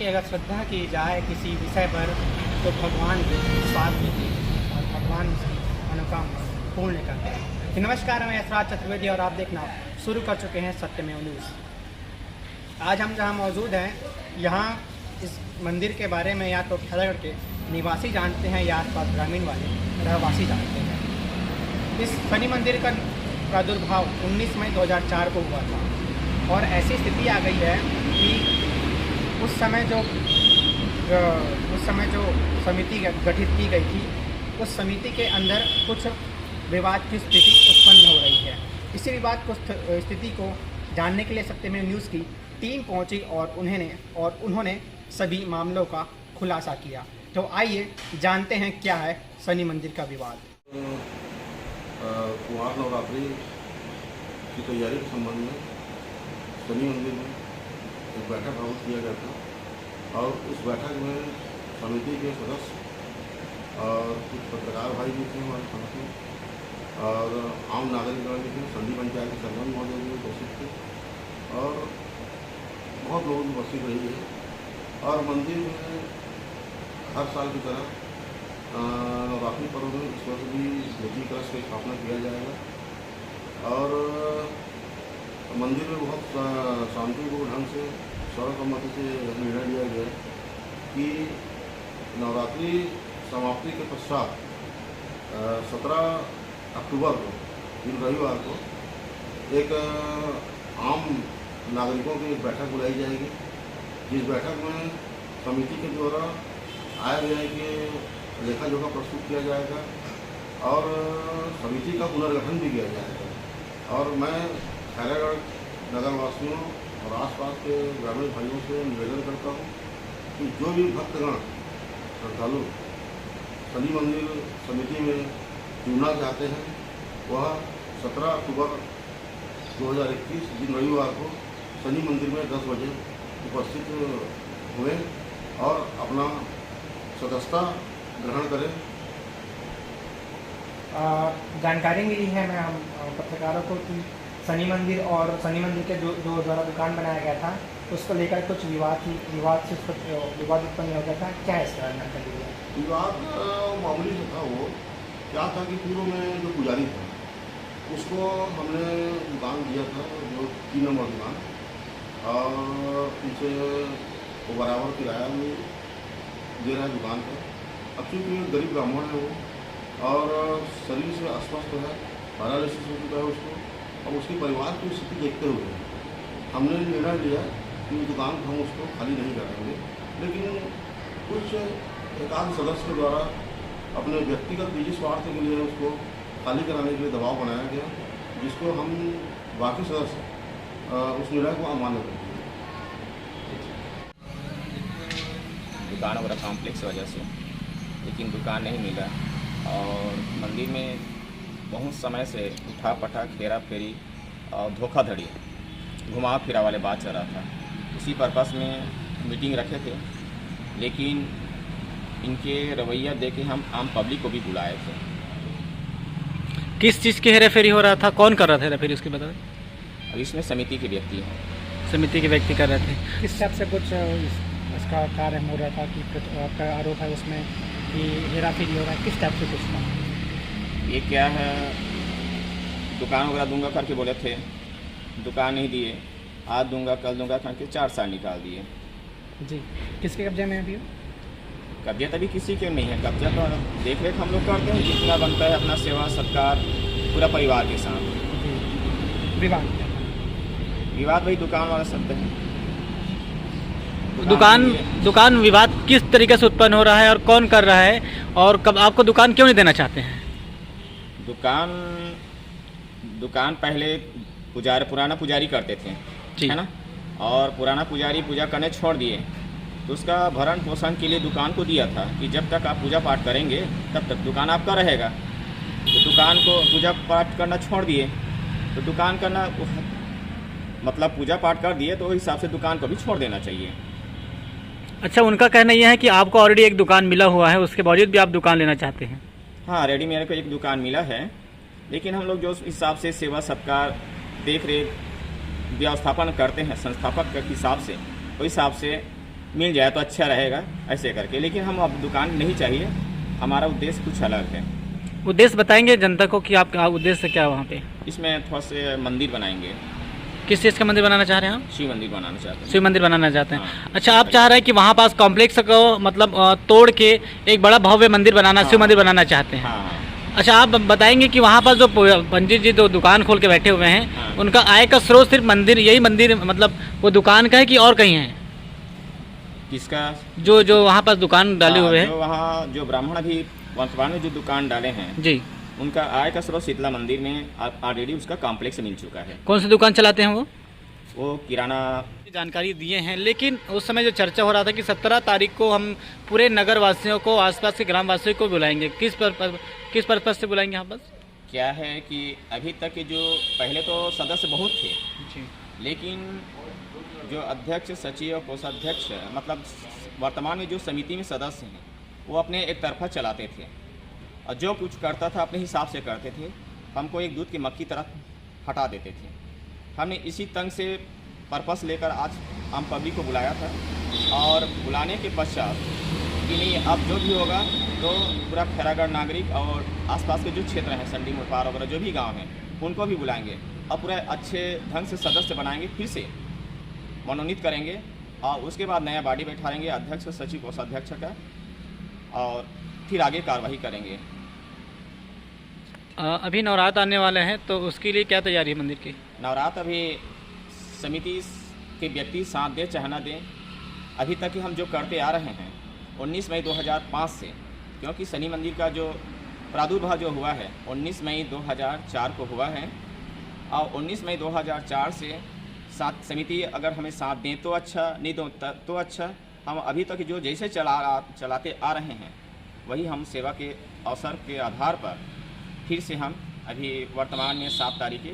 कि अगर श्रद्धा की जाए किसी विषय पर तो भगवान भी साथ देते हैं और भगवान उसकी मनोकामना पूर्ण करते हैं। तो नमस्कार, मैं यशराज चतुर्वेदी और आप देखना शुरू कर चुके हैं सत्यमेव न्यूज़। आज हम जहां मौजूद हैं, यहां इस मंदिर के बारे में या तो खैरागढ़ के निवासी जानते हैं या आसपास ग्रामीण वाले रहवासी जानते हैं। इस शनि मंदिर का प्रादुर्भाव 19 मई 2004 को हुआ था और ऐसी स्थिति आ गई है कि उस समय जो समिति गठित की गई थी, उस समिति के अंदर कुछ विवाद की स्थिति उत्पन्न हो रही है। इसी विवाद को स्थिति को जानने के लिए सत्यमेव न्यूज़ की टीम पहुंची और उन्होंने सभी मामलों का खुलासा किया। तो आइए जानते हैं क्या है शनि मंदिर का विवाद। कुमार नवरात्रि की तैयारी के संबंध में शनि मंदिर में एक बैठक आयोजित किया गया था और उस बैठक में समिति के सदस्य और कुछ पत्रकार भाई भी थे हमारे साथ में और आम नागरिकगण भी थे, संधि पंचायत के सरपंच महोदय भी उपस्थित थे और बहुत लोग उपस्थित रही है। और मंदिर में हर साल की तरह नवरात्रि पर्व में इस वर्ष भी ज्योति कलश की स्थापना किया जाएगा और मंदिर में बहुत शांतिपूर्ण ढंग से सर्वसम्मति से निर्णय लिया गया कि नवरात्रि समाप्ति के पश्चात 17 अक्टूबर को, दिन रविवार को, एक आम नागरिकों की एक बैठक बुलाई जाएगी, जिस बैठक में समिति के द्वारा आया गया है कि लेखा जोखा प्रस्तुत किया जाएगा और समिति का पुनर्गठन भी किया जाएगा। और मैं खैरागढ़ नगरवासियों और आसपास के ग्रामीण भाइयों से निवेदन करता हूं कि जो भी भक्तगण श्रद्धालु शनि मंदिर समिति में जुड़ना चाहते हैं वह 17 अक्टूबर 2021 दिन रविवार को शनि मंदिर में 10 बजे उपस्थित हुए और अपना सदस्यता ग्रहण करें। जानकारी मिली है मैं पत्रकारों को कि शनि मंदिर के जो द्वारा दुकान बनाया गया था उसको लेकर कुछ विवाद उत्पन्न हो गया था। क्या है इसका जानकारी? विवाद मामूली से था। वो क्या था कि पूर्व में जो पुजारी था उसको हमने दुकान दिया था, जो 3 नंबर दुकान, और उनसे वो बराबर किराया भी दे रहा है दुकान पर। अब चूँकि गरीब ब्राह्मण है वो और शरीर से अस्वस्थ है, पैरालिसिस हो चुका है उसको, और उसके परिवार की स्थिति देखते हुए हमने निर्णय लिया कि दुकान को हम उसको खाली नहीं कराएंगे। लेकिन कुछ एकाध सदस्य के द्वारा अपने व्यक्तिगत निजी स्वार्थ के लिए उसको खाली कराने के लिए दबाव बनाया गया, जिसको हम बाकी सदस्य उस निर्णय को अमान्य कर दिए। दुकान वगैरह कॉम्प्लेक्स की वजह से, लेकिन दुकान नहीं मिला और मंदिर में बहुत समय से उठा पटक, हेरा फेरी और धोखाधड़ी, घुमा फिरा वाले बात चल रहा था। इसी पर्पस में मीटिंग रखे थे, लेकिन इनके रवैया देख के हम आम पब्लिक को भी बुलाए थे। किस चीज़ की हेरा फेरी हो रहा था? कौन कर रहा था हेरा फेरी, उसकी बताएं। अब इसमें समिति के व्यक्ति हैं। समिति के व्यक्ति कर रहे थे। किस टाइप से कुछ इसका कार्य हो रहा था कि आपका आरोप है उसमें कि हेरा फेरी हो रहा है? किस टाइप से कुछ था? ये क्या है, दुकान वगैरह दूंगा करके बोले थे, दुकान नहीं दिए, आज दूंगा कल दूंगा करके 4 साल निकाल दिए। जी, किसके कब्जे में अभी? कब्जे तभी किसी के नहीं है। कब्जा तो देख रेख हम लोग करते हैं, जितना बनता है अपना सेवा सत्कार पूरा परिवार के साथ। विवाद वही दुकान वाला शब्द है। दुकान विवाद किस तरीके से उत्पन्न हो रहा है और कौन कर रहा है, और कब आपको दुकान क्यों नहीं देना चाहते हैं? दुकान पहले पुराना पुजारी करते थे, है ना, और पुराना पुजारी पूजा करने छोड़ दिए, तो उसका भरण पोषण के लिए दुकान को दिया था कि जब तक आप पूजा पाठ करेंगे तब तक दुकान आपका रहेगा। तो दुकान को पूजा पाठ करना छोड़ दिए, तो दुकान करना मतलब पूजा पाठ कर दिए तो उस हिसाब से दुकान को भी छोड़ देना चाहिए। अच्छा, उनका कहना यह है कि आपको ऑलरेडी एक दुकान मिला हुआ है, उसके बावजूद भी आप दुकान लेना चाहते हैं। हाँ, रेडी मेरे को एक दुकान मिला है, लेकिन हम लोग जो हिसाब से सेवा सत्कार देख रेख व्यवस्थापन करते हैं संस्थापक के हिसाब से, उस हिसाब से मिल जाए तो अच्छा रहेगा ऐसे करके। लेकिन हम अब दुकान नहीं चाहिए, हमारा उद्देश्य कुछ अलग है। उद्देश्य बताएंगे जनता को कि आपका उद्देश्य क्या है वहाँ पे? इसमें थोड़ा से मंदिर बनाएंगे। किस चीज़ का मंदिर बनाना चाह रहे हैं आप? शिव मंदिर बनाना चाहते हैं। शिव मंदिर बनाना चाहते हैं। हाँ। अच्छा, आप चाह रहे हैं कि वहाँ पास कॉम्प्लेक्स को मतलब तोड़ के एक बड़ा भव्य मंदिर बनाना, शिव मंदिर बनाना चाहते हैं। हाँ। अच्छा, आप बताएंगे कि वहाँ पर जो पंडित जी जो दुकान खोल के बैठे हुए हैं, हाँ। उनका आय का स्रोत सिर्फ मंदिर, यही मंदिर मतलब वो दुकान का है कि और कहीं है? किसका? जो वहाँ पर दुकान डाले हुए हैं जो वहाँ जो ब्राह्मण अभी वर्तमान में जो दुकान डाले हैं जी, उनका आय का स्रोत शीतला मंदिर में ऑलरेडी उसका कॉम्प्लेक्स मिल चुका है। कौन सी दुकान चलाते हैं वो किराना। जानकारी दिए हैं। लेकिन उस समय जो चर्चा हो रहा था कि 17 तारीख को हम पूरे नगर वासियों को, आसपास के ग्राम वासियों को बुलाएंगे, किस पर्पज से बुलाएंगे यहाँ पर? क्या है कि अभी तक के जो पहले तो सदस्य बहुत थे जी, लेकिन जो अध्यक्ष, सचिव और कोषाध्यक्ष मतलब वर्तमान में जो समिति में सदस्य हैं वो अपने एक तरफा चलाते थे और जो कुछ करता था अपने हिसाब से करते थे। हमको एक दूध की मक्खी तरह हटा देते थे। हमने इसी तंग से पर्पस लेकर आज आम पब्लिक को बुलाया था और बुलाने के पश्चात कि नहीं अब जो भी होगा तो पूरा खैरागढ़ नागरिक और आसपास के जो क्षेत्र हैं संडी मुड़पार वगैरह जो भी गांव हैं उनको भी बुलाएंगे और पूरा अच्छे ढंग से सदस्य बनाएंगे, फिर से मनोनीत करेंगे और उसके बाद नया बॉडी बैठाएंगे अध्यक्ष, सचिव, कोषाध्यक्ष का, और फिर आगे कार्रवाई करेंगे। अभी नवरात्र आने वाले हैं तो उसके लिए क्या तैयारी है मंदिर की? नवरात्र अभी समिति के व्यक्ति साथ दें चाहे ना दें, अभी तक ही हम जो करते आ रहे हैं 19 मई 2005 से, क्योंकि शनि मंदिर का जो प्रादुर्भाव जो हुआ है 19 मई 2004 को हुआ है और 19 मई 2004 से साथ समिति अगर हमें साथ दें तो अच्छा, नहीं दो तो अच्छा। हम अभी तक जो जैसे चलाते आ रहे हैं वही हम सेवा के अवसर के आधार पर फिर से हम अभी वर्तमान में 7 तारीख के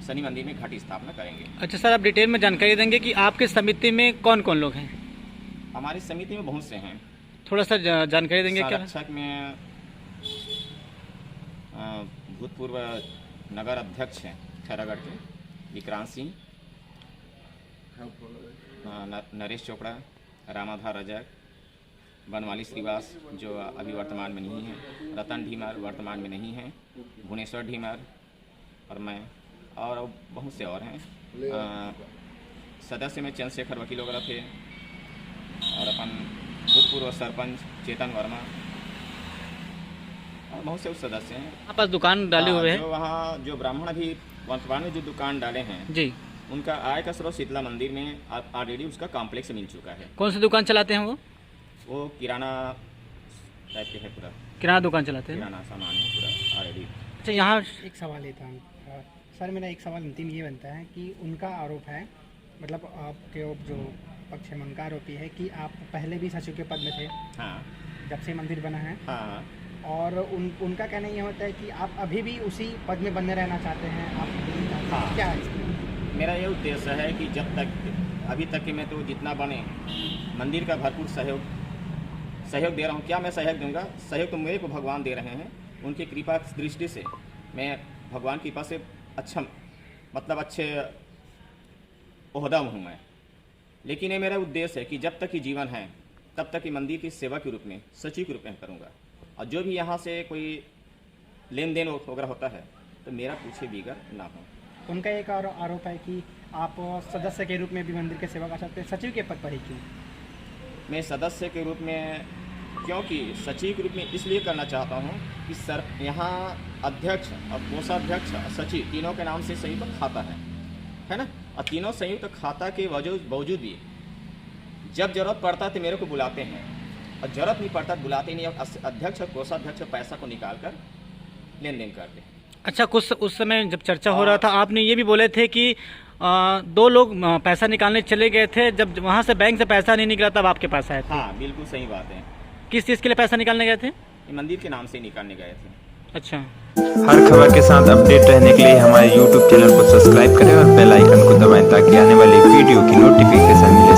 शनि मंदिर में घाटी स्थापना करेंगे। अच्छा सर, आप डिटेल में जानकारी देंगे कि आपके समिति में कौन कौन लोग हैं? हमारी समिति में बहुत से हैं। थोड़ा सा जानकारी देंगे क्या? संरक्षक में भूतपूर्व नगर अध्यक्ष हैं खैरागढ़ के विक्रांत सिंह, नरेश चोपड़ा, रामाधार रजक, बनवाली श्रीवास जो अभी वर्तमान में नहीं है, रतन ढीमर वर्तमान में नहीं है, भुवनेश्वर ढीमर और मैं और बहुत से और हैं। सदस्य में चंद्रशेखर वकील वगैरह थे और अपन भूतपूर्व सरपंच चेतन वर्मा और बहुत से सदस्य हैं। आप पास दुकान डाले हुए हैं? जो वहाँ जो ब्राह्मण अभी वर्तमान में जो दुकान डाले हैं जी, उनका आय का स्रोत शीतला मंदिर में ऑलरेडी उसका कॉम्प्लेक्स मिल चुका है। कौन सी दुकान चलाते हैं वो किराना टाइप के है, पूरा किराना दुकान चलाते हैं? किराना सामान है पूरा ऑलरेडी। अच्छा, यहाँ एक सवाल ये था सर, मेरा एक सवाल अंतिम ये बनता है कि उनका आरोप है, मतलब आपके जो पक्ष में उनका आरोप ये है कि आप पहले भी सचिव के पद में थे। हाँ जब से मंदिर बना है। हाँ। और उनका कहना ये होता है कि आप अभी भी उसी पद में बने रहना चाहते हैं। आप हाँ। क्या है इसमें? मेरा ये उद्देश्य है कि जब तक अभी तक कि मैं तो जितना बने मंदिर का भरपूर सहयोग दे रहा हूँ। क्या मैं सहयोग दूंगा? सहयोग तो मेरे को भगवान दे रहे हैं, उनकी कृपा दृष्टि से मैं भगवान की कृपा से अच्छा मतलब अच्छे ओहदा में हूँ मैं। लेकिन ये मेरा उद्देश्य है कि जब तक कि जीवन है तब तक कि मंदिर की सेवा के रूप में, सचिव के रूप में करूँगा। और जो भी यहाँ से कोई लेन देन वगैरह होता है तो मेरा पूछे बिगर ना हो। उनका एक और आरोप है कि आप सदस्य के रूप में भी मंदिर की सेवा कर सकते हैं, सचिव के पद पर ही क्यों? मैं सदस्य के रूप में क्योंकि सचिव के रूप में इसलिए करना चाहता हूँ कि सर यहाँ अध्यक्ष और कोषाध्यक्ष और सचिव तीनों के नाम से संयुक्त खाता है ना। और तीनों संयुक्त खाता के बावजूद भी जब जरूरत पड़ता है तो मेरे को बुलाते हैं और जरूरत नहीं पड़ता बुलाते नहीं। और अध्यक्ष और कोषाध्यक्ष पैसा को निकाल कर लेन देन करते हैं। अच्छा, कुछ उस समय जब चर्चा हो रहा था आपने ये भी बोले थे कि 2 लोग पैसा निकालने चले गए थे, जब वहाँ से बैंक से पैसा नहीं निकला तब आपके पास आए थे। हाँ बिल्कुल सही बात है। किस चीज़ के लिए पैसा निकालने गए थे? ये मंदिर के नाम से निकालने गए थे। अच्छा, हर खबर के साथ अपडेट रहने के लिए हमारे YouTube चैनल को सब्सक्राइब करें और बेल आइकन को दबाएं ताकि आने वाली वीडियो की नोटिफिकेशन मिले